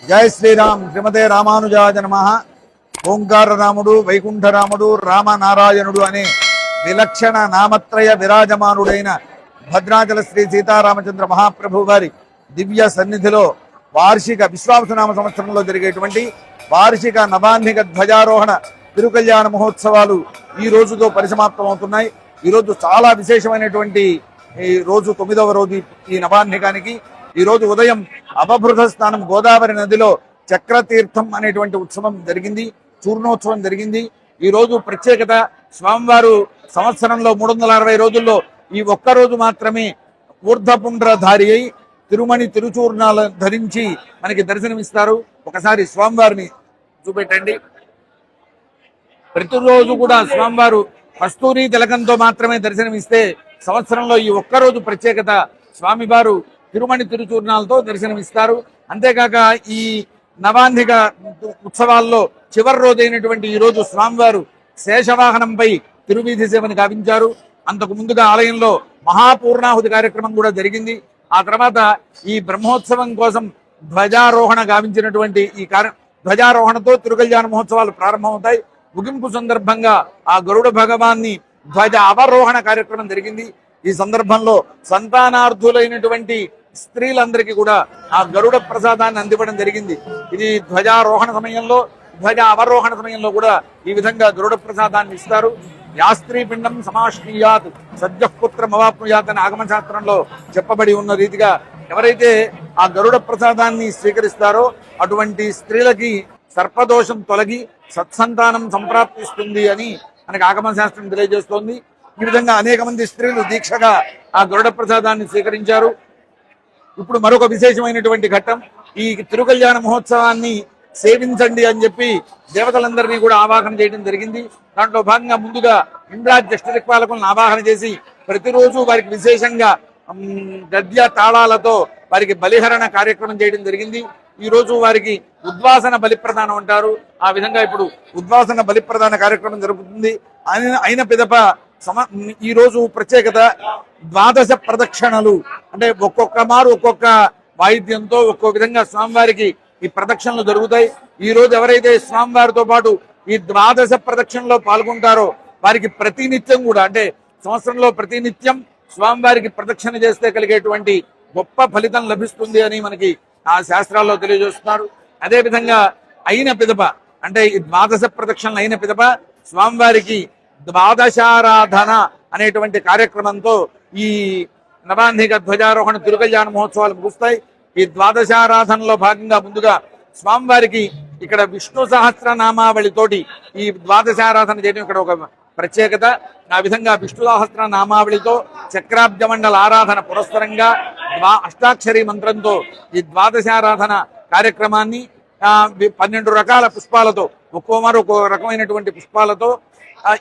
జై శ్రీరామ్. శ్రీమతే రామానుజాయ నమః. ఓంకార రాముడు, వైకుంఠ రాముడు, రామనారాయణుడు అనే విలక్షణ నామత్రయ విరాజమానుడైన భద్రాచల శ్రీ సీతారామచంద్ర మహాప్రభు వారి దివ్య సన్నిధిలో వార్షిక విశ్వావసనామ సంవత్సరంలో జరిగేటువంటి వార్షిక నవాన్నిక ధ్వజారోహణ తిరుకల్యాణ మహోత్సవాలు ఈ రోజుతో పరిసమాప్తమవుతున్నాయి. ఈరోజు చాలా విశేషమైనటువంటి ఈ రోజు 9వ రోజు ఈ నవాన్నికానికి. ఈ రోజు ఉదయం అపభృత స్నానం గోదావరి నదిలో చక్రతీర్థం అనేటువంటి ఉత్సవం జరిగింది, చూర్ణోత్సవం జరిగింది. ఈ రోజు ప్రత్యేకత, స్వామివారు సంవత్సరంలో 360 రోజుల్లో ఈ ఒక్క రోజు మాత్రమే ఊర్ధపుండ్రధారి అయి తిరుమణి తిరుచూర్ణాలు ధరించి మనకి దర్శనమిస్తారు. ఒకసారి స్వామివారిని చూపెట్టండి. ప్రతిరోజు కూడా స్వామివారు కస్తూరి తిలకంతో మాత్రమే దర్శనమిస్తే సంవత్సరంలో ఈ ఒక్కరోజు ప్రత్యేకత, స్వామివారు తిరుమణి తిరుచూర్ణాలతో దర్శనమిస్తారు. అంతేకాక ఈ నవాన్నిక ఉత్సవాల్లో చివరి రోజైనటువంటి ఈ రోజు స్వామివారు శేషవాహనంపై తిరువీధి సేవని గావించారు. అంతకు ముందుగా ఆలయంలో మహాపూర్ణాహుతి కార్యక్రమం కూడా జరిగింది. ఆ తర్వాత ఈ బ్రహ్మోత్సవం కోసం ధ్వజారోహణ గావించినటువంటి ఈ ధ్వజారోహణతో తిరుకల్యాణ మహోత్సవాలు ప్రారంభమవుతాయి. ముగింపు సందర్భంగా ఆ గరుడ భగవాన్ని ధ్వజ అవరోహణ కార్యక్రమం జరిగింది. ఈ సందర్భంలో సంతానార్థులైనటువంటి స్త్రీలందరికీ కూడా ఆ గరుడ ప్రసాదాన్ని అందివ్వడం జరిగింది. ఇది ధ్వజారోహణ సమయంలో, ధ్వజ అవరోహణ సమయంలో కూడా ఈ విధంగా గరుడ ప్రసాదాన్ని ఇస్తారు. యాస్త్రీ పిండం సమాశ్రీయాత్ సద్యపుత్రం అవాప్నుయాత్ అని ఆగమశాస్త్రంలో చెప్పబడి ఉన్న రీతిగా ఎవరైతే ఆ గరుడ ప్రసాదాన్ని స్వీకరిస్తారో అటువంటి స్త్రీలకి సర్పదోషం తొలగి సత్సంతానం సంప్రాప్తిస్తుంది అని మనకి ఆగమశాస్త్రం తెలియజేస్తోంది. ఈ విధంగా అనేక మంది స్త్రీలు దీక్షగా ఆ గరుడ ప్రసాదాన్ని స్వీకరించారు. ఇప్పుడు మరొక విశేషమైనటువంటి ఘట్టం, ఈ తిరుకల్యాణ మహోత్సవాన్ని సేవించండి అని చెప్పి దేవతలందరినీ కూడా ఆవాహన చేయడం జరిగింది. దాంట్లో భాగంగా ముందుగా ఇంద్రాజ్యష్టదిక్పాలకులను ఆవాహన చేసి ప్రతిరోజు వారికి విశేషంగా గద్య తాళాలతో వారికి బలిహరణ కార్యక్రమం చేయడం జరిగింది. ఈ రోజు వారికి ఉద్వాసన బలిప్రదానం అంటారు. ఆ విధంగా ఇప్పుడు ఉద్వాసన బలిప్రదాన కార్యక్రమం జరుగుతుంది. అయిన పిదప ఈ రోజు ప్రత్యేకత 12 ప్రదక్షిణలు, అంటే ఒక్కొక్క మారు ఒక్కొక్క వాయిద్యంతో ఒక్కో విధంగా స్వామివారికి ఈ ప్రదక్షిణలు జరుగుతాయి. ఈ రోజు ఎవరైతే స్వామివారితో పాటు ఈ 12 ప్రదక్షిణలో పాల్గొంటారో వారికి ప్రతినిత్యం కూడా, అంటే సంవత్సరంలో ప్రతినిత్యం స్వామివారికి ప్రదక్షిణ చేస్తే కలిగేటువంటి గొప్ప ఫలితం లభిస్తుంది అని మనకి ఆ శాస్త్రాల్లో తెలియజేస్తున్నారు. అదేవిధంగా అయిన పిదప, అంటే ఈ 12 ప్రదక్షిణలు అయిన పిదప స్వామివారికి ద్వాదశారాధన అనేటువంటి కార్యక్రమంతో ఈ నవాన్నిక ధ్వజారోహణ తిరుకల్యాణ మహోత్సవాలు ముగుస్తాయి. ఈ ద్వాదశారాధనలో భాగంగా ముందుగా స్వామివారికి ఇక్కడ విష్ణు సహస్రనామావళితోటి ఈ ద్వాదశారాధన చేయడం ఇక్కడ ఒక ప్రత్యేకత. ఆ విధంగా విష్ణు సహస్రనామావళితో చక్రాబ్జ మండల ఆరాధన పురస్సరంగా అష్టాక్షరి మంత్రంతో ఈ ద్వాదశారాధన కార్యక్రమాన్ని 12 రకాల పుష్పాలతో, ఒక్కో రకమైనటువంటి పుష్పాలతో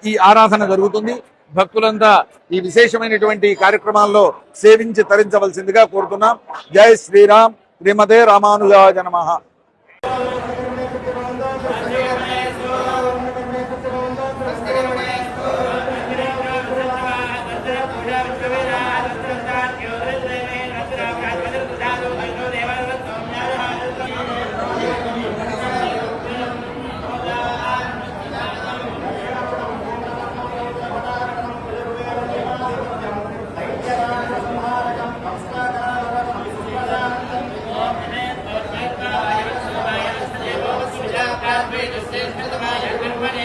ఈ ఆరాధన జరుగుతుంది. భక్తులంతా ఈ విశేషమైనటువంటి కార్యక్రమాల్లో సేవించి తరించవలసిందిగా కోరుతున్నాం. జై శ్రీరామ్. శ్రీమతే రామానుజాయ నమః. Just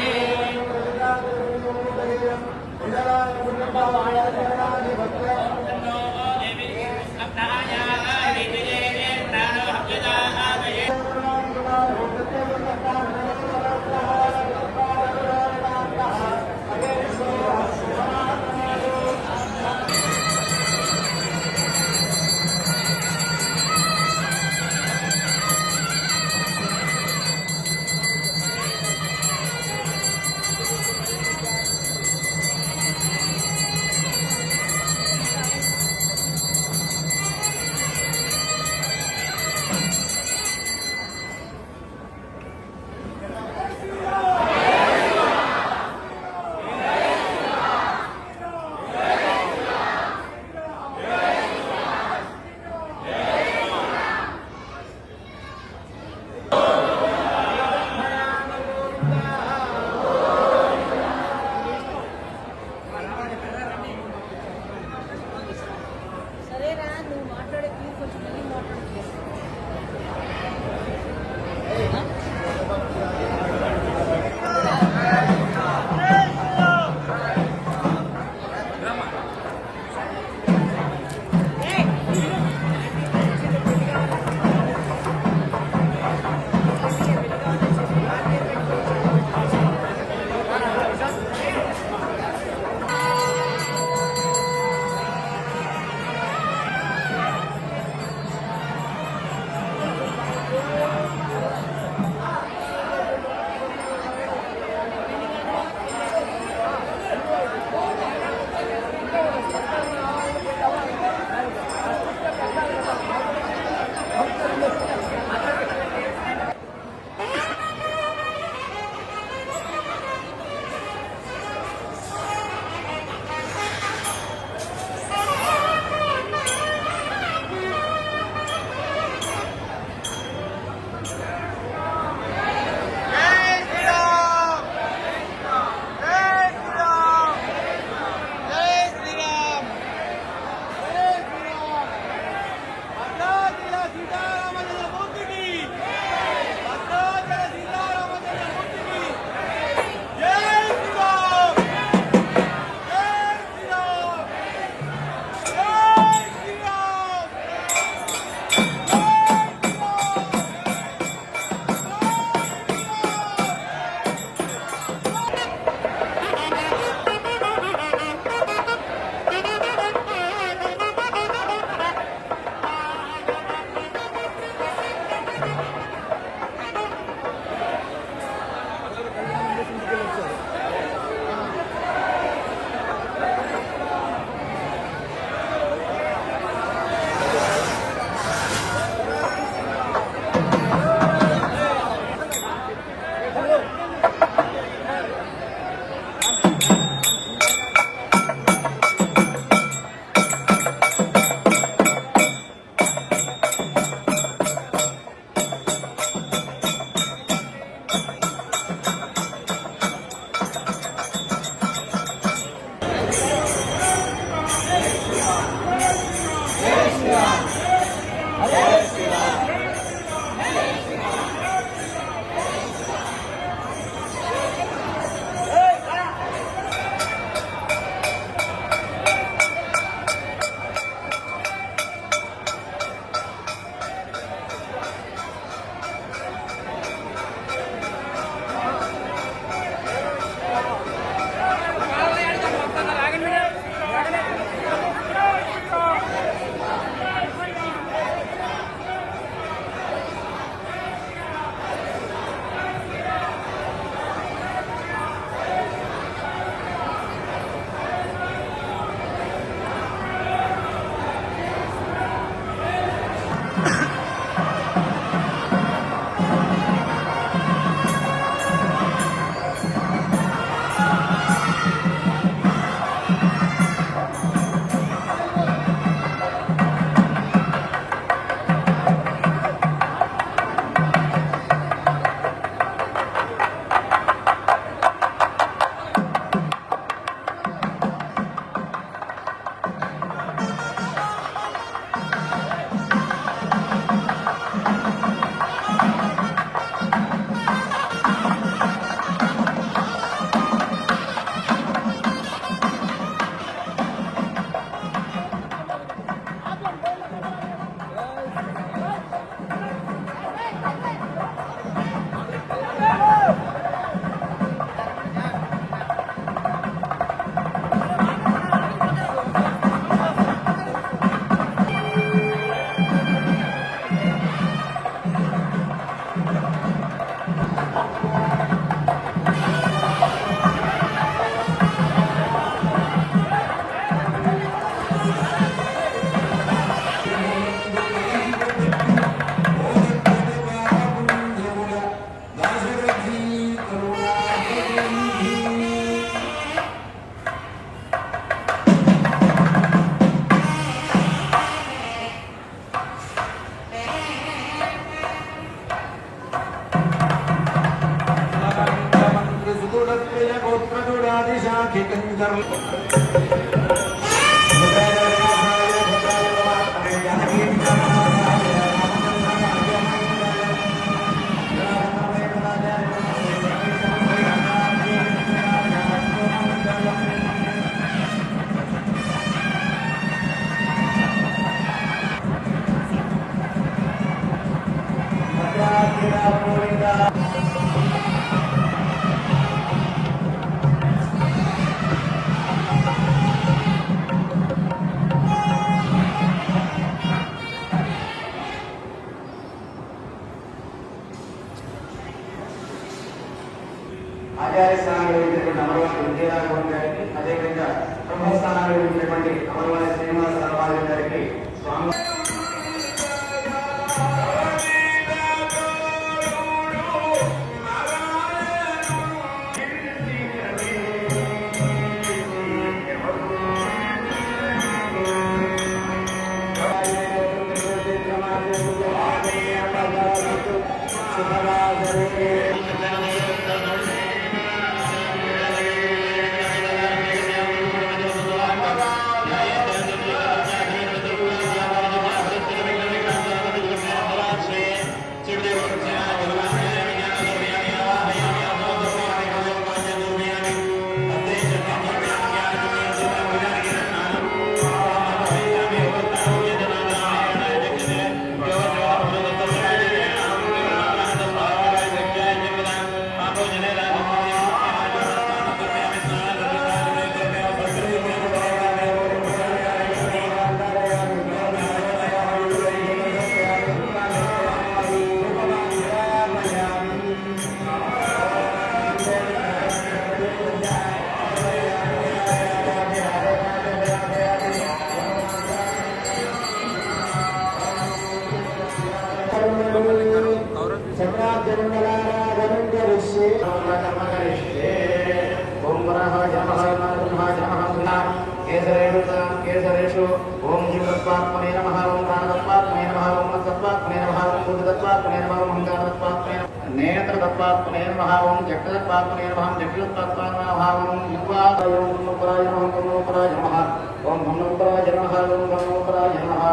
ఆచార్య స్థానాలు ఇచ్చినటువంటి అమరవారి విజయరాఘవన్ గారికి, అదేవిధంగా బ్రహ్మస్థానాలు ఇచ్చినటువంటి అమరవారి శ్రీనివాసరావు గారికి స్వామి केसरेषु ओम जीवत्वात्मने नमः ओम प्राणतत्वात्मने नमः ओम मनस्तत्वात्मने नमः ओम बुद्धितत्वात्मने नमः ओम अहंकारतत्वात्मने नेत्रतत्वात्मने नमः ओम जगतत्वात्मने नमः ओम जगतत्वात्मने नमः ओम युवाय ओम नमोपराय नमः ओम नमोपराय नमः ओम नमोपराय नमः ओम नमोपराय नमः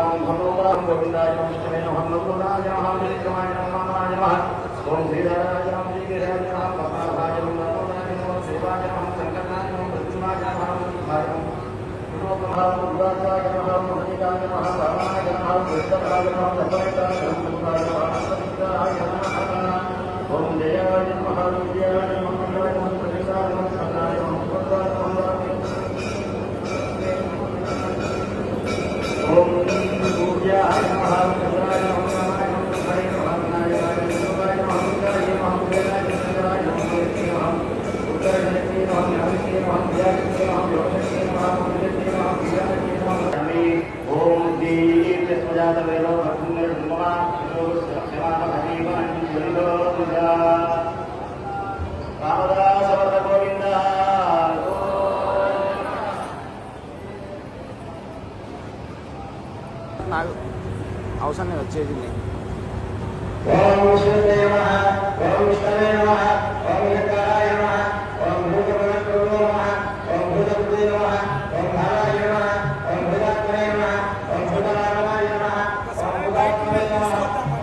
ओम गोविंदाय नमः ओम नमोपराय नमः ओम विक्रमाय नमः ओम श्रीधराय नमः श्रीकेशाय नमः पद्माय नमः नमोदाय नमः शिवाय नमः शंकराय नमः कृष्णाय नमः शिवाय नमः ओम जयाय नमः विजयाय नमः मंगलाय नमः प्रकाशाय नमः सदाय नमः ओम पूज्याय नमः चंद्राय नमः नारायणाय नमः हरे नमः नारायणाय नमः मंगलाय नमः वेदाय चंद्राय नमः उत्तरजयते नमः ज्ञानते नमः ज्ञानते नमः योगते नमः मुक्ते नमः ज्ञानते नमः ओम दीप सुजात वेलो भक्तिर् नमः शिवान हरिवन् जलिलो मुदा रामदास वर्ध गोविंद నాకు అవసరం లేదు వచ్చేది ఓం విష్ణుదేవ నమః ఓం విష్ణువే నమః ఓం వికారాయ నమః ఓం భూతపరమేశ్వర నమః ఓం భూతపతే నమః ఓం ధారాయ నమః ఓం భూతాత్మనే నమః ఓం భూతరామాయ నమః ఓం భూతాత్మనే నమః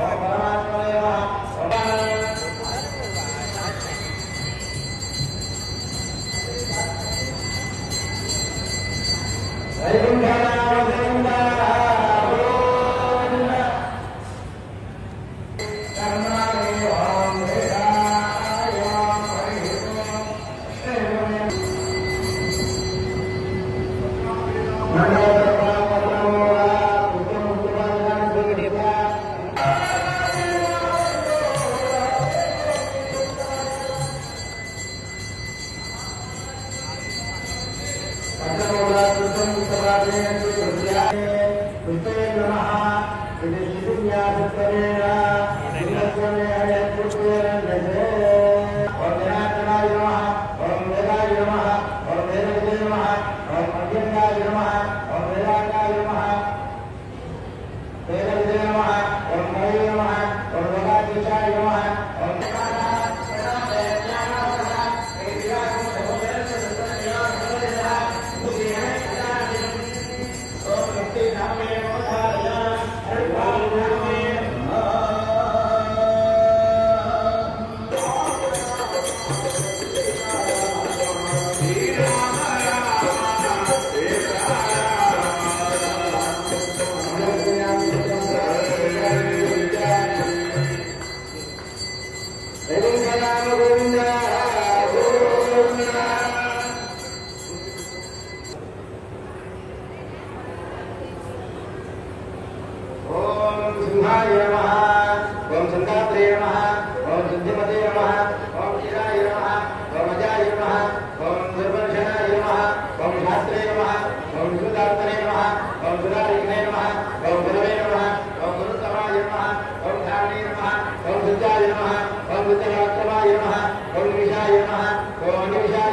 ఓం పరమాత్మనే నమః రామ గోవింద గోవింద. ఓం సింహాయ నమః, ఓం సంగాత్రే నమః, ఓం సిద్ధిమతే నమః, ఓం క్షీరాయ నమః, ఓం అజాయ నమః, ఓం దుర్వర్షణాయ నమః, ఓం శాస్త్రే నమః, ఓం విష్ణుదాత్తనే నమః, ఓం సురారిగ్నే నమః, ఓం గురవే నమః, ఓం గురుత్తమాయ నమః, ఓం ధారణే నమః, ఓం సుజాయ నమః, ఓం విత్తరాక్రమాయ నమః, ఓం నిమిషాయ నమః, ఓం నిమిషాయ